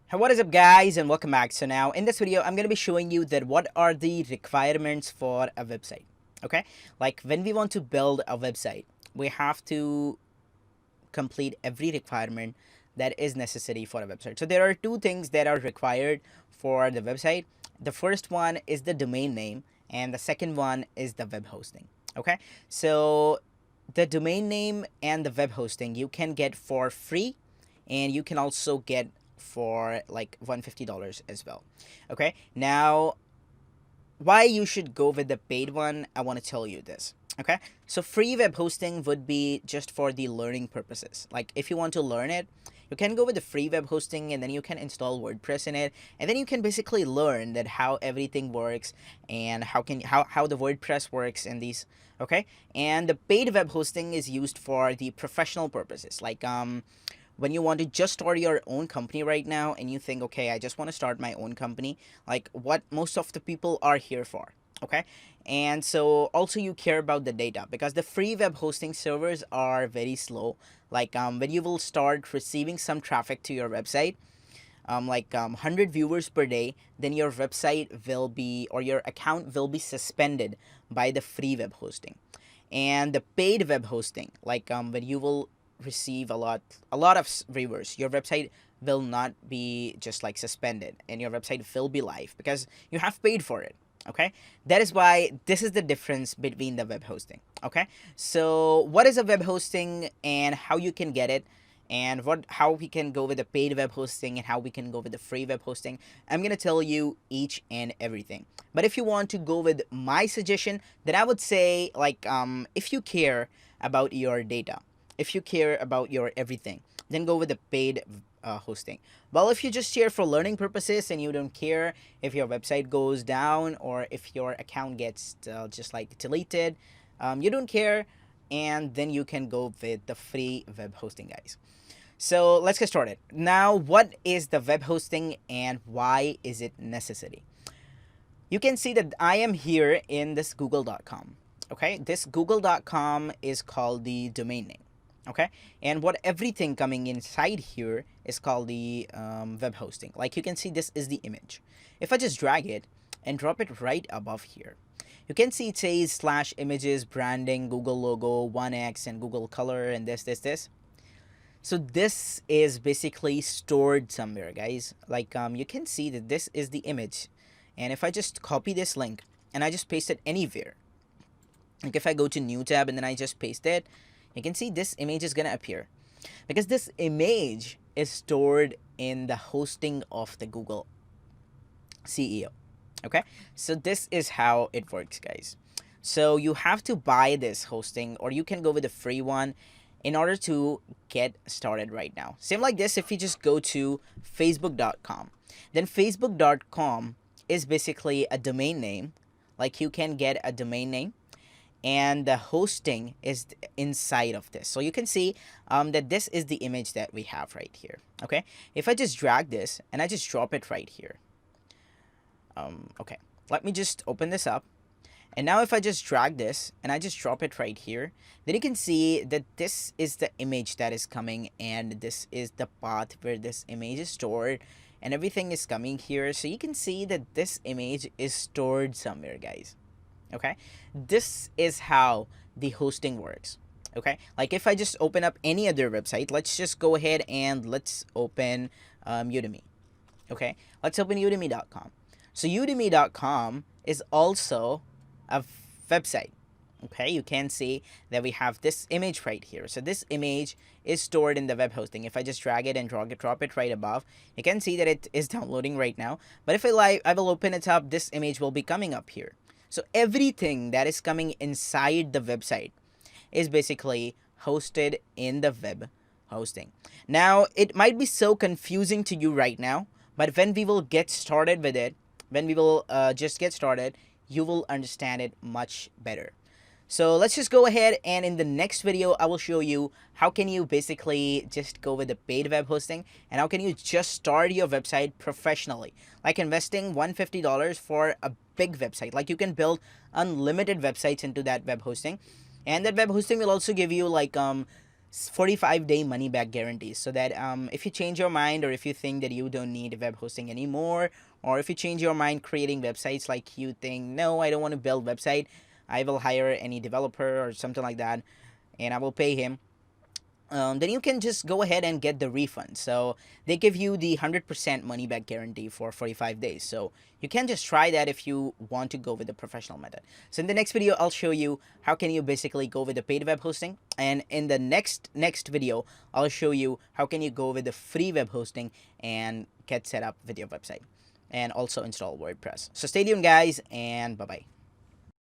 Hey, what is up guys and welcome back. So now in this video I'm going to be showing you that what are the requirements for a website. Okay, like when we want to build a website we have to complete every requirement that is necessary for a website. So there are two things that are required for the website. The first one is the domain name and the second one is the web hosting. Okay, so the domain name and the web hosting you can get for free, and you can also get for like $150 as well. Okay, now why you should go with the paid one, I want to tell you this. Okay, so free web hosting would be just for the learning purposes. Like if you want to learn it, you can go with the free web hosting and then you can install WordPress in it, and then you can basically learn that how everything works and how the WordPress works in these. Okay, and the paid web hosting is used for the professional purposes, like when you want to just start your own company right now and you think, okay, I just want to start my own company, like what most of the people are here for. Okay, and so also you care about the data because the free web hosting servers are very slow. Like when you will start receiving some traffic to your website, 100 viewers per day, then your website will be, or your account will be suspended by the free web hosting. And the paid web hosting, when you will receive a lot of viewers, your website will not be just like suspended, and your website will be live because you have paid for it. Okay, that is why this is the difference between the web hosting. Okay, so what is a web hosting and how you can get it, and how we can go with the paid web hosting and how we can go with the free web hosting, I'm gonna tell you each and everything. But if you want to go with my suggestion, then I would say, if you care about your data, if you care about your everything, then go with the paid hosting. Well, if you just here for learning purposes and you don't care if your website goes down or if your account gets just like deleted, you don't care, and then you can go with the free web hosting, guys. So let's get started. Now, what is the web hosting and why is it necessary? You can see that I am here in this google.com. Okay, this google.com is called the domain name. Okay, and what everything coming inside here is called the web hosting. Like you can see, this is the image. If I just drag it and drop it right above here, you can see it says slash images branding Google logo 1x and Google color and this. So this is basically stored somewhere, guys. You can see that this is the image, and if I just copy this link and I just paste it anywhere, like if I go to new tab and then I just paste it, you can see this image is gonna appear because this image is stored in the hosting of the Google CEO. Okay, so this is how it works, guys. So you have to buy this hosting, or you can go with the free one in order to get started right now. Same like this, if you just go to facebook.com, then facebook.com is basically a domain name. Like you can get a domain name, and the hosting is inside of this. So you can see that this is the image that we have right here. Okay, if I just drag this and I just drop it right here. Okay, let me just open this up. And now if I just drag this and I just drop it right here, then you can see that this is the image that is coming, and this is the path where this image is stored, and everything is coming here. So you can see that this image is stored somewhere, guys. Okay, this is how the hosting works. Okay, like if I just open up any other website, let's just go ahead and let's open Udemy. Okay, let's open udemy.com. So udemy.com is also a website. Okay, you can see that we have this image right here. So this image is stored in the web hosting. If I just drag it and drop it right above, you can see that it is downloading right now. But if I will open it up, this image will be coming up here. So everything that is coming inside the website is basically hosted in the web hosting. Now, it might be so confusing to you right now, but when we will get started with it, when we will just get started, you will understand it much better. So let's just go ahead, and in the next video I will show you how can you basically just go with the paid web hosting and how can you just start your website professionally, like investing $150 for a big website. Like you can build unlimited websites into that web hosting, and that web hosting will also give you 45-day money back guarantees, so that if you change your mind, or if you think that you don't need web hosting anymore, or if you change your mind creating websites, like you think, no, I don't want to build website, I will hire any developer or something like that, and I will pay him, then you can just go ahead and get the refund. So they give you the 100% money back guarantee for 45 days. So you can just try that if you want to go with the professional method. So in the next video, I'll show you how can you basically go with the paid web hosting. And in the next video, I'll show you how can you go with the free web hosting and get set up with your website and also install WordPress. So stay tuned, guys, and bye-bye.